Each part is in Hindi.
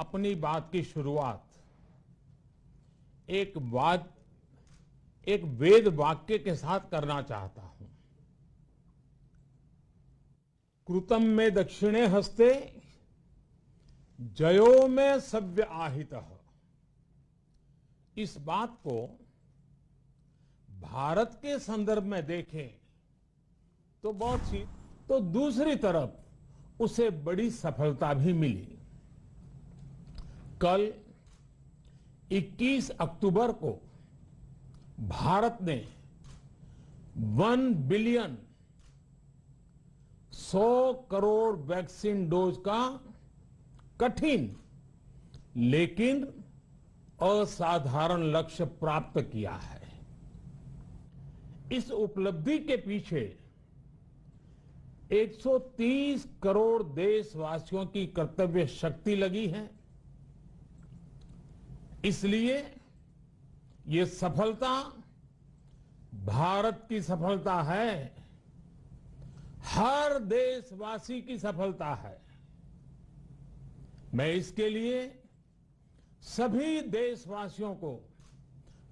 अपनी बात की शुरुआत एक वेद वाक्य के साथ करना चाहता हूं। कृतं में दक्षिणे हस्ते जयो में सव्य आहितः। इस बात को भारत के संदर्भ में देखें तो बहुत सी, तो दूसरी तरफ उसे बड़ी सफलता भी मिली। कल 21 अक्टूबर को भारत ने 1 बिलियन 100 करोड़ वैक्सीन डोज का कठिन लेकिन असाधारण लक्ष्य प्राप्त किया है। इस उपलब्धि के पीछे 130 करोड़ देशवासियों की कर्तव्य शक्ति लगी है। इसलिए ये सफलता भारत की सफलता है, हर देशवासी की सफलता है। मैं इसके लिए सभी देशवासियों को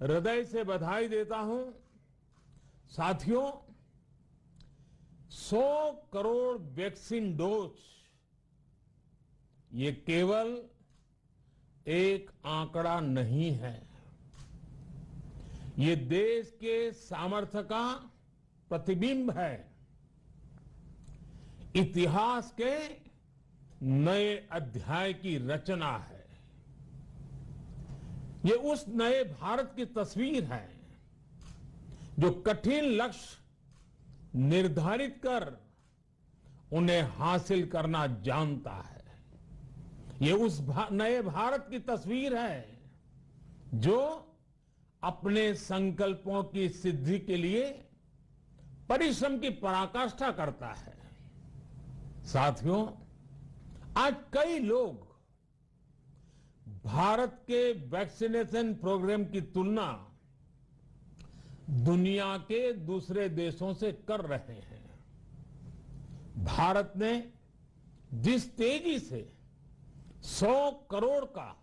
हृदय से बधाई देता हूं। साथियों, 100 करोड़ वैक्सीन डोज ये केवल एक आंकड़ा नहीं है, ये देश के सामर्थ्य का प्रतिबिंब है, इतिहास के नए अध्याय की रचना है। ये उस नए भारत की तस्वीर है जो कठिन लक्ष्य निर्धारित कर उन्हें हासिल करना जानता है। ये उस नए भारत की तस्वीर है जो अपने संकल्पों की सिद्धि के लिए परिश्रम की पराकाष्ठा करता है। साथियों, आज कई लोग भारत के वैक्सीनेशन प्रोग्राम की तुलना दुनिया के दूसरे देशों से कर रहे हैं। भारत ने जिस तेजी से 100 करोड़ का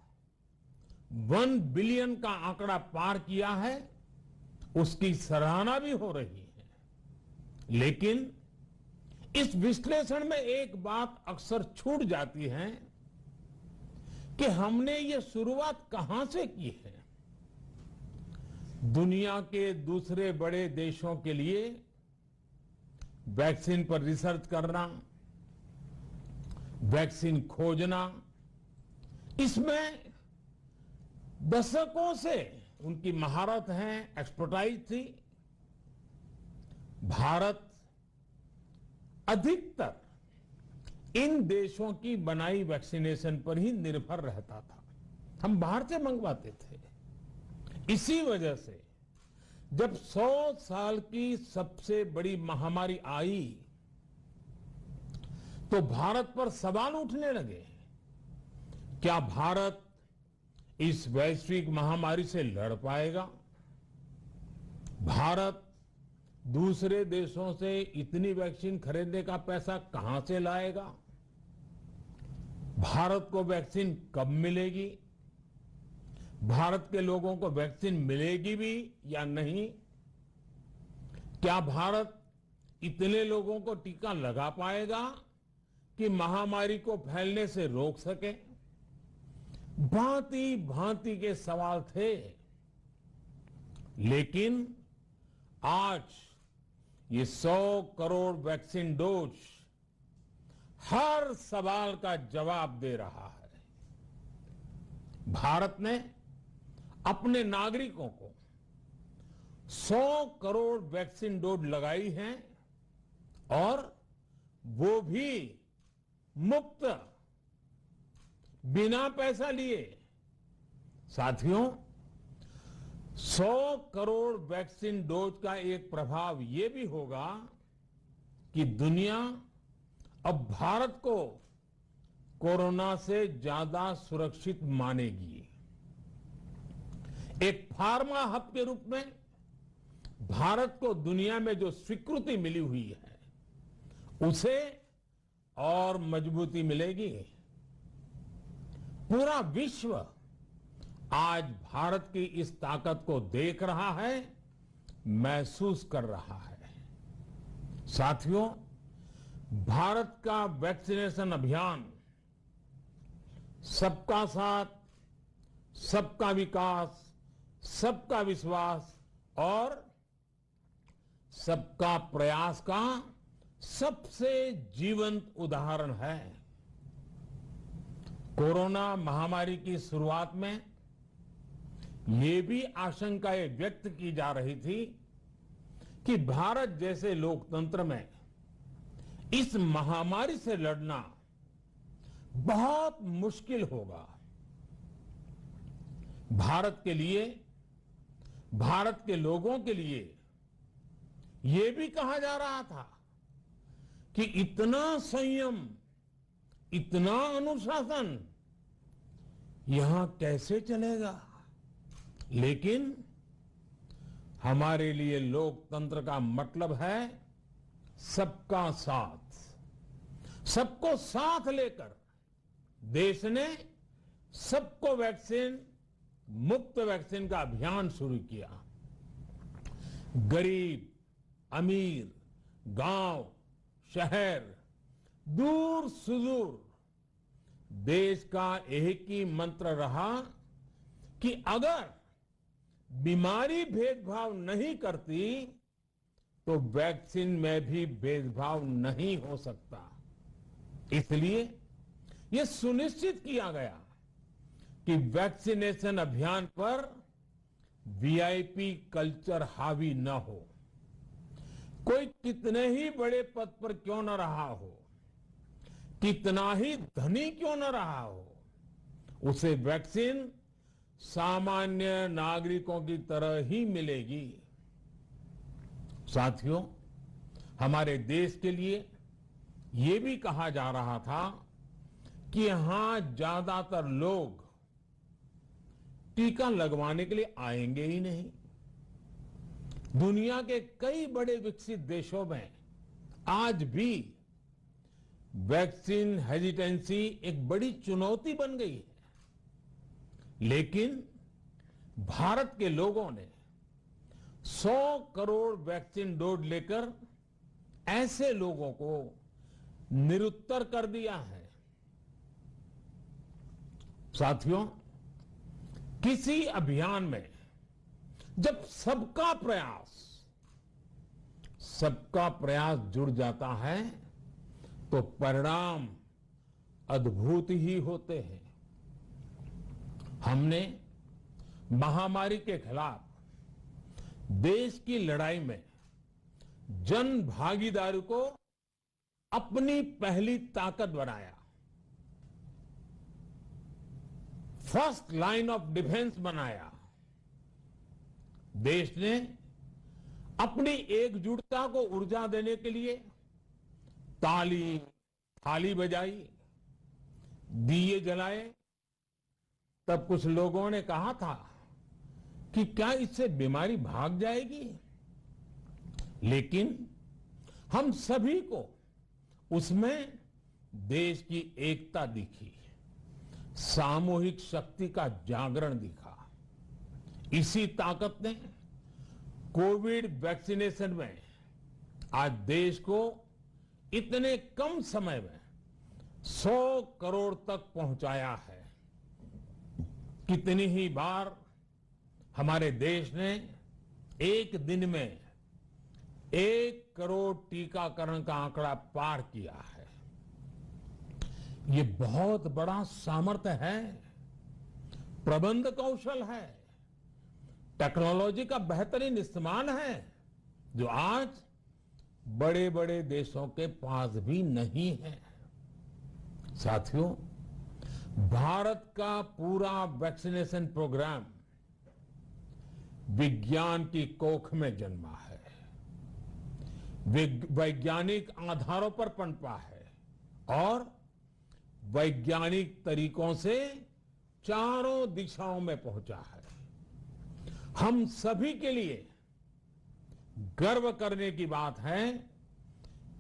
1 बिलियन का आंकड़ा पार किया है, उसकी सराहना भी हो रही है। लेकिन इस विश्लेषण में एक बात अक्सर छूट जाती है कि हमने ये शुरुआत कहां से की है। दुनिया के दूसरे बड़े देशों के लिए वैक्सीन पर रिसर्च करना, वैक्सीन खोजना, इसमें दशकों से उनकी महारत है, एक्सपर्टाइज थी। भारत अधिकतर इन देशों की बनाई वैक्सीनेशन पर ही निर्भर रहता था। हम बाहर से मंगवाते थे। इसी वजह से जब 100 साल की सबसे बड़ी महामारी आई तो भारत पर सवाल उठने लगे, क्या भारत इस वैश्विक महामारी से लड़ पाएगा? भारत दूसरे देशों से इतनी वैक्सीन खरीदने का पैसा कहां से लाएगा? भारत को वैक्सीन कब मिलेगी? भारत के लोगों को वैक्सीन मिलेगी भी या नहीं? क्या भारत इतने लोगों को टीका लगा पाएगा कि महामारी को फैलने से रोक सके? भांति भांति के सवाल थे। लेकिन आज ये 100 करोड़ वैक्सीन डोज हर सवाल का जवाब दे रहा है। भारत ने अपने नागरिकों को 100 करोड़ वैक्सीन डोज लगाई हैं और वो भी मुफ्त, बिना पैसा लिए। साथियों, 100 करोड़ वैक्सीन डोज का एक प्रभाव ये भी होगा कि दुनिया अब भारत को कोरोना से ज्यादा सुरक्षित मानेगी। एक फार्मा हब के रूप में भारत को दुनिया में जो स्वीकृति मिली हुई है, उसे और मजबूती मिलेगी। पूरा विश्व आज भारत की इस ताकत को देख रहा है, महसूस कर रहा है। साथियों, भारत का वैक्सीनेशन अभियान सबका साथ, सबका विकास, सबका विश्वास और सबका प्रयास का सबसे जीवंत उदाहरण है। कोरोना महामारी की शुरुआत में ये भी आशंकाएं व्यक्त की जा रही थी कि भारत जैसे लोकतंत्र में इस महामारी से लड़ना बहुत मुश्किल होगा। भारत के लिए, भारत के लोगों के लिए ये भी कहा जा रहा था कि इतना संयम, इतना अनुशासन यहां कैसे चलेगा। लेकिन हमारे लिए लोकतंत्र का मतलब है सबका साथ। सबको साथ लेकर देश ने सबको वैक्सीन, मुफ्त वैक्सीन का अभियान शुरू किया। गरीब, अमीर, गांव, शहर, दूर सुदूर, देश का एक ही मंत्र रहा कि अगर बीमारी भेदभाव नहीं करती तो वैक्सीन में भी भेदभाव नहीं हो सकता। इसलिए यह सुनिश्चित किया गया कि वैक्सीनेशन अभियान पर वीआईपी कल्चर हावी न हो। कोई कितने ही बड़े पद पर क्यों न रहा हो, कितना ही धनी क्यों न रहा हो, उसे वैक्सीन सामान्य नागरिकों की तरह ही मिलेगी। साथियों, हमारे देश के लिए ये भी कहा जा रहा था कि यहां ज्यादातर लोग टीका लगवाने के लिए आएंगे ही नहीं। दुनिया के कई बड़े विकसित देशों में आज भी वैक्सीन हेजिटेंसी एक बड़ी चुनौती बन गई है। लेकिन भारत के लोगों ने 100 करोड़ वैक्सीन डोज लेकर ऐसे लोगों को निरुत्तर कर दिया है। साथियों, किसी अभियान में जब सबका प्रयास जुड़ जाता है तो परिणाम अद्भुत ही होते हैं। हमने महामारी के खिलाफ देश की लड़ाई में जन भागीदारी को अपनी पहली ताकत बनाया। फर्स्ट लाइन ऑफ डिफेंस बनाया। देश ने अपनी एकजुटता को ऊर्जा देने के लिए ताली, थाली बजाई, दिए जलाए। तब कुछ लोगों ने कहा था कि क्या इससे बीमारी भाग जाएगी। लेकिन हम सभी को उसमें देश की एकता दिखी, सामूहिक शक्ति का जागरण दिखा। इसी ताकत ने कोविड वैक्सीनेशन में आज देश को इतने कम समय में 100 करोड़ तक पहुंचाया है। कितनी ही बार हमारे देश ने एक दिन में 1 करोड़ टीकाकरण का आंकड़ा पार किया है। ये बहुत बड़ा सामर्थ्य है, प्रबंध कौशल है, टेक्नोलॉजी का बेहतरीन इस्तेमाल है, जो आज बड़े बड़े देशों के पास भी नहीं है। साथियों, भारत का पूरा वैक्सीनेशन प्रोग्राम विज्ञान की कोख में जन्मा है, वैज्ञानिक आधारों पर पनपा है और वैज्ञानिक तरीकों से चारों दिशाओं में पहुंचा है। हम सभी के लिए गर्व करने की बात है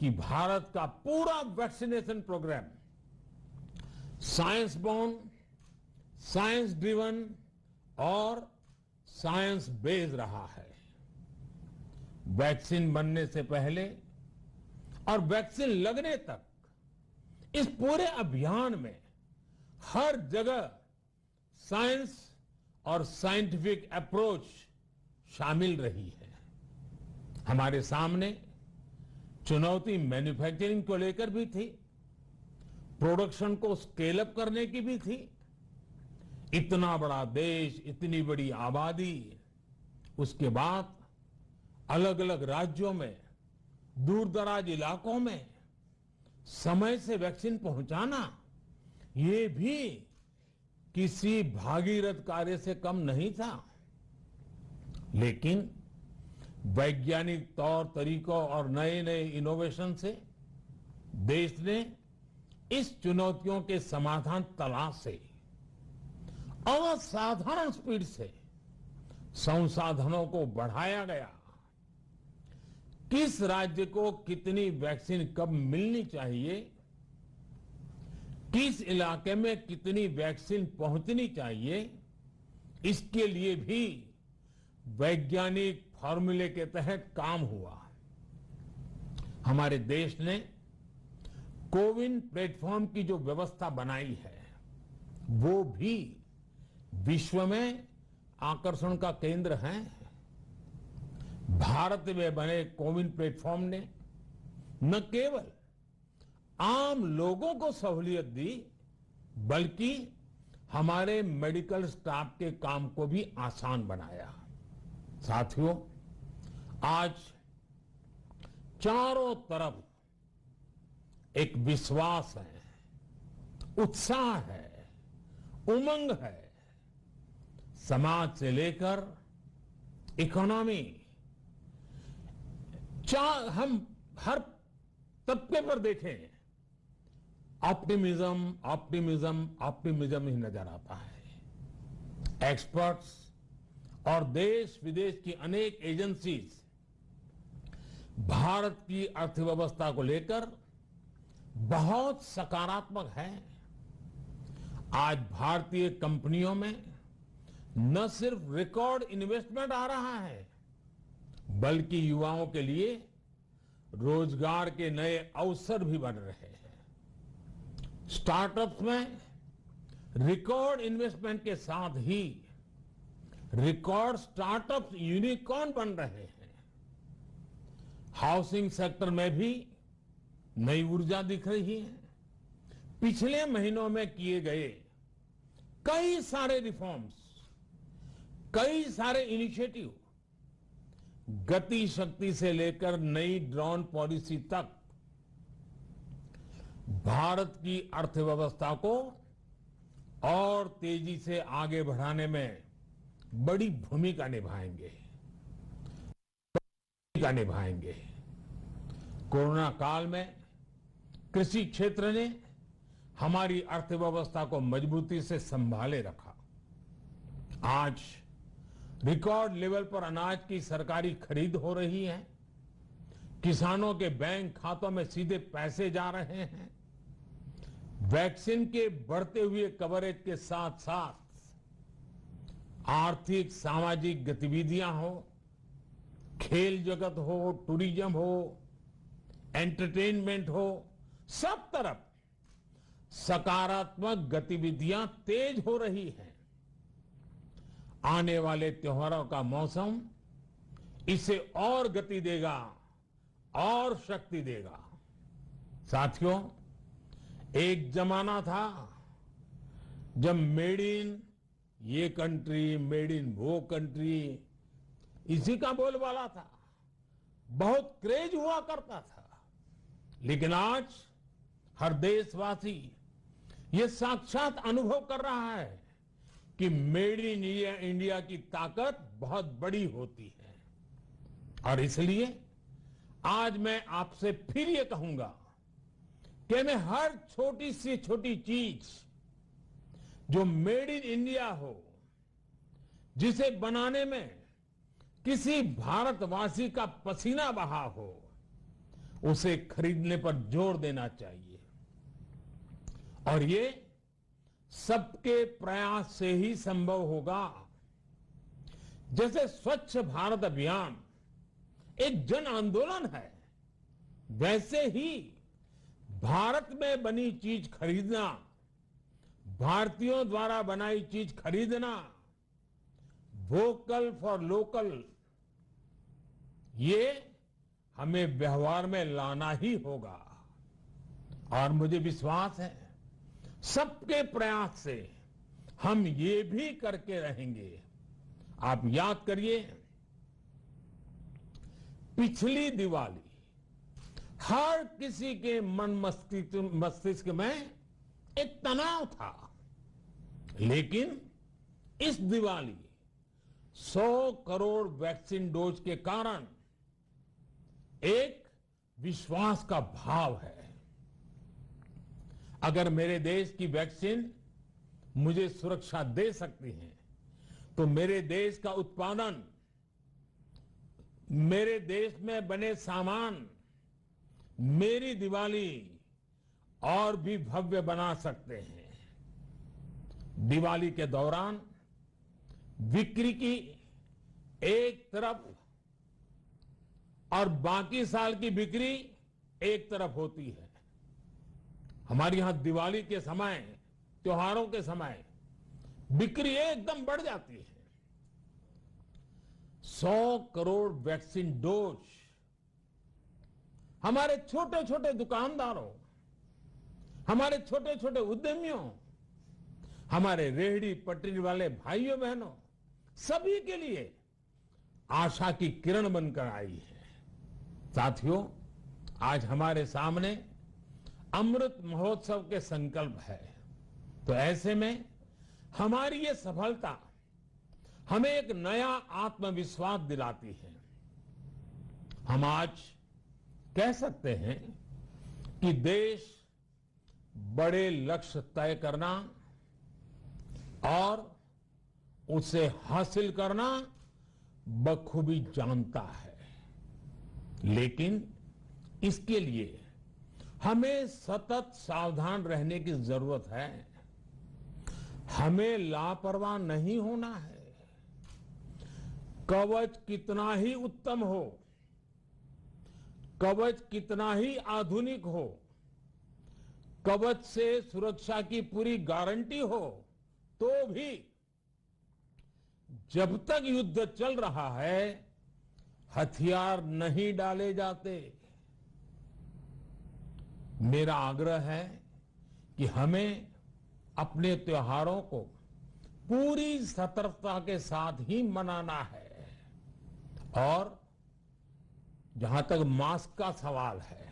कि भारत का पूरा vaccination programme science born, science driven और साइंस बेस्ड रहा है। वैक्सीन बनने से पहले और वैक्सीन लगने तक इस पूरे अभियान में हर जगह साइंस और साइंटिफिक अप्रोच शामिल रही है। हमारे सामने चुनौती मैन्युफैक्चरिंग को लेकर भी थी, प्रोडक्शन को स्केल अप करने की भी थी। इतना बड़ा देश, इतनी बड़ी आबादी, उसके बाद अलग अलग राज्यों में, दूर दराज इलाकों में समय से वैक्सीन पहुंचाना, ये भी किसी भागीरथ कार्य से कम नहीं था। लेकिन वैज्ञानिक तौर तरीकों और नए नए इनोवेशन से देश ने इस चुनौतियों के समाधान तलाशे। असाधारण स्पीड से संसाधनों को बढ़ाया गया। किस राज्य को कितनी वैक्सीन कब मिलनी चाहिए, किस इलाके में कितनी वैक्सीन पहुंचनी चाहिए, इसके लिए भी वैज्ञानिक फॉर्मूले के तहत काम हुआ। हमारे देश ने कोविन प्लेटफॉर्म की जो व्यवस्था बनाई है, वो भी विश्व में आकर्षण का केंद्र है। भारत में बने कोविन प्लेटफॉर्म ने न केवल आम लोगों को सहूलियत दी, बल्कि हमारे मेडिकल स्टाफ के काम को भी आसान बनाया। साथियों, आज चारों तरफ एक विश्वास है, उत्साह है, उमंग है। समाज से लेकर इकोनॉमी, हम हर तबके पर देखें, ऑप्टिमिज्म ऑप्टिमिज्म ऑप्टिमिज्म ही नजर आता है। एक्सपर्ट्स और देश विदेश की अनेक एजेंसीज भारत की अर्थव्यवस्था को लेकर बहुत सकारात्मक है। आज भारतीय कंपनियों में न सिर्फ रिकॉर्ड इन्वेस्टमेंट आ रहा है, बल्कि युवाओं के लिए रोजगार के नए अवसर भी बन रहे हैं। स्टार्टअप्स में रिकॉर्ड इन्वेस्टमेंट के साथ ही रिकॉर्ड स्टार्टअप्स यूनिकॉर्न बन रहे हैं। हाउसिंग सेक्टर में भी नई ऊर्जा दिख रही है। पिछले महीनों में किए गए कई सारे रिफॉर्म्स, कई सारे इनिशिएटिव, गति शक्ति से लेकर नई ड्रोन पॉलिसी तक भारत की अर्थव्यवस्था को और तेजी से आगे बढ़ाने में बड़ी भूमिका निभाएंगे। कोरोना काल में कृषि क्षेत्र ने हमारी अर्थव्यवस्था को मजबूती से संभाले रखा। आज रिकॉर्ड लेवल पर अनाज की सरकारी खरीद हो रही है। किसानों के बैंक खातों में सीधे पैसे जा रहे हैं। वैक्सीन के बढ़ते हुए कवरेज के साथ साथ आर्थिक सामाजिक गतिविधियां हो, खेल जगत हो, टूरिज्म हो, एंटरटेनमेंट हो, सब तरफ सकारात्मक गतिविधियां तेज हो रही हैं। आने वाले त्योहारों का मौसम इसे और गति देगा और शक्ति देगा। साथियों, एक जमाना था जब मेड इन ये कंट्री, मेड इन वो कंट्री, इसी का बोलबाला था, बहुत क्रेज हुआ करता था। लेकिन आज हर देशवासी ये साक्षात अनुभव कर रहा है कि मेड इन इंडिया की ताकत बहुत बड़ी होती है। और इसलिए आज मैं आपसे फिर ये कहूंगा कि मैं हर छोटी से छोटी चीज जो मेड इन इंडिया हो, जिसे बनाने में किसी भारतवासी का पसीना बहा हो, उसे खरीदने पर जोर देना चाहिए। और ये सबके प्रयास से ही संभव होगा। जैसे स्वच्छ भारत अभियान एक जन आंदोलन है, वैसे ही भारत में बनी चीज खरीदना, भारतीयों द्वारा बनाई चीज खरीदना, वोकल फॉर लोकल, ये हमें व्यवहार में लाना ही होगा। और मुझे विश्वास है सबके प्रयास से हम ये भी करके रहेंगे। आप याद करिए, पिछली दिवाली हर किसी के मन मस्तिष्क में एक तनाव था, लेकिन इस दिवाली 100 करोड़ वैक्सीन डोज के कारण एक विश्वास का भाव है। अगर मेरे देश की वैक्सीन मुझे सुरक्षा दे सकती है, तो मेरे देश का उत्पादन, मेरे देश में बने सामान मेरी दिवाली और भी भव्य बना सकते हैं। दिवाली के दौरान बिक्री की एक तरफ और बाकी साल की बिक्री एक तरफ होती है। हमारे यहां दिवाली के समय, त्योहारों के समय बिक्री एकदम बढ़ जाती है। 100 करोड़ वैक्सीन डोज हमारे छोटे छोटे दुकानदारों, हमारे छोटे छोटे उद्यमियों, हमारे रेहड़ी पटरी वाले भाइयों बहनों, सभी के लिए आशा की किरण बनकर आई है। साथियों, आज हमारे सामने अमृत महोत्सव के संकल्प है, तो ऐसे में हमारी ये सफलता हमें एक नया आत्मविश्वास दिलाती है। हम आज कह सकते हैं कि देश बड़े लक्ष्य तय करना और उसे हासिल करना बखूबी जानता है, लेकिन इसके लिए हमें सतत सावधान रहने की जरूरत है। हमें लापरवाह नहीं होना है। कवच कितना ही उत्तम हो, कवच कितना ही आधुनिक हो, कवच से सुरक्षा की पूरी गारंटी हो, तो भी जब तक युद्ध चल रहा है, हथियार नहीं डाले जाते। मेरा आग्रह है कि हमें अपने त्योहारों को पूरी सतर्कता के साथ ही मनाना है। और जहां तक मास्क का सवाल है,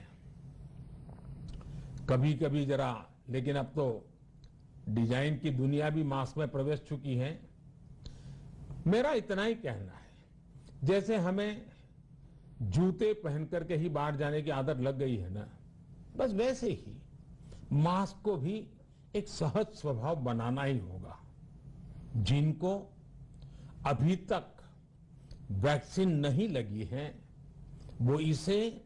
कभी कभी जरा, लेकिन अब तो डिजाइन की दुनिया भी मास्क में प्रवेश चुकी है। मेरा इतना ही कहना है, जैसे हमें जूते पहन करके ही बाहर जाने की आदत लग गई है ना, बस वैसे ही मास्क को भी एक सहज स्वभाव बनाना ही होगा। जिनको अभी तक वैक्सीन नहीं लगी है, वो इसे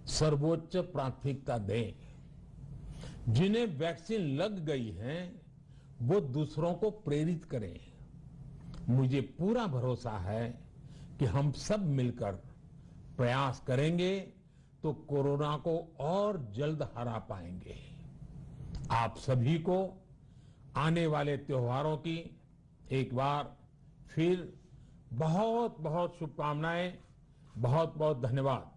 सर्वोच्च प्राथमिकता दें। जिन्हें वैक्सीन लग गई है, वो दूसरों को प्रेरित करें। मुझे पूरा भरोसा है कि हम सब मिलकर प्रयास करेंगे तो कोरोना को और जल्द हरा पाएंगे। आप सभी को आने वाले त्योहारों की एक बार फिर बहुत बहुत शुभकामनाएं, बहुत बहुत धन्यवाद।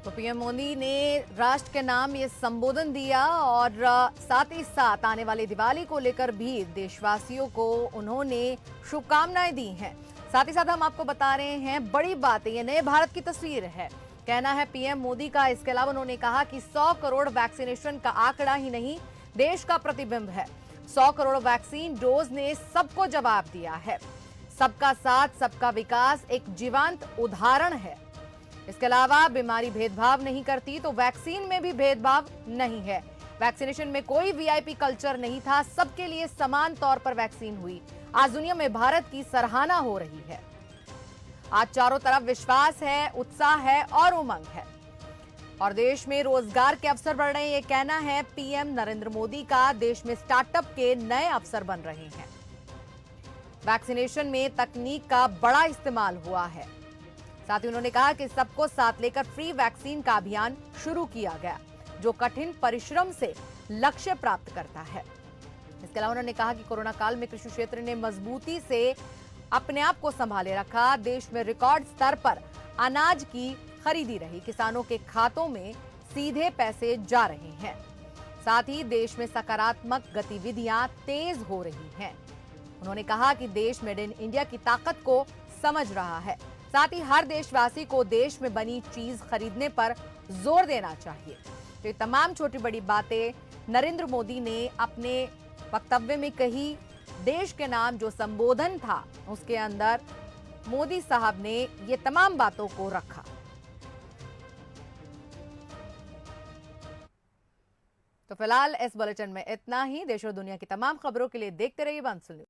तो पीएम मोदी ने राष्ट्र के नाम ये संबोधन दिया और साथ ही साथ आने वाली दिवाली को लेकर भी देशवासियों को उन्होंने शुभकामनाएं दी हैं। साथ ही साथ हम आपको बता रहे हैं बड़ी बात है, ये नए भारत की तस्वीर है, कहना है पीएम मोदी का। इसके अलावा उन्होंने कहा कि 100 करोड़ वैक्सीनेशन का आंकड़ा ही नहीं, देश का प्रतिबिंब है। 100 करोड़ वैक्सीन डोज ने सबको जवाब दिया है। सबका साथ, सबका विकास एक जीवंत उदाहरण है। इसके अलावा बीमारी भेदभाव नहीं करती, तो वैक्सीन में भी भेदभाव नहीं है। वैक्सीनेशन में कोई वीआईपी कल्चर नहीं था, सबके लिए समान तौर पर वैक्सीन हुई। आज दुनिया में भारत की सराहना हो रही है। आज चारों तरफ विश्वास है, उत्साह है और उमंग है। और देश में रोजगार के अवसर बढ़ रहे हैं, ये कहना है पीएम नरेंद्र मोदी का। देश में स्टार्टअप के नए अवसर बन रहे हैं। वैक्सीनेशन में तकनीक का बड़ा इस्तेमाल हुआ है। साथ ही उन्होंने कहा कि सबको साथ लेकर फ्री वैक्सीन का अभियान शुरू किया गया, जो कठिन परिश्रम से लक्ष्य प्राप्त करता है। इसके अलावा उन्होंने कहा कि कोरोना काल में कृषि क्षेत्र ने मजबूती से अपने आप को संभाले रखा। देश में रिकॉर्ड स्तर पर अनाज की खरीदी रही। किसानों के खातों में सीधे पैसे जा रहे हैं। साथ ही देश में सकारात्मक गतिविधियां तेज हो रही हैं। उन्होंने कहा कि देश मेड इन इंडिया की ताकत को समझ रहा है। साथ ही हर देशवासी को देश में बनी चीज खरीदने पर जोर देना चाहिए। तो ये तमाम छोटी बड़ी बातें नरेंद्र मोदी ने अपने वक्तव्य में कही। देश के नाम जो संबोधन था उसके अंदर मोदी साहब ने ये तमाम बातों को रखा। तो फिलहाल इस बुलेटिन में इतना ही। देश और दुनिया की तमाम खबरों के लिए देखते रहिए वंश न्यूज।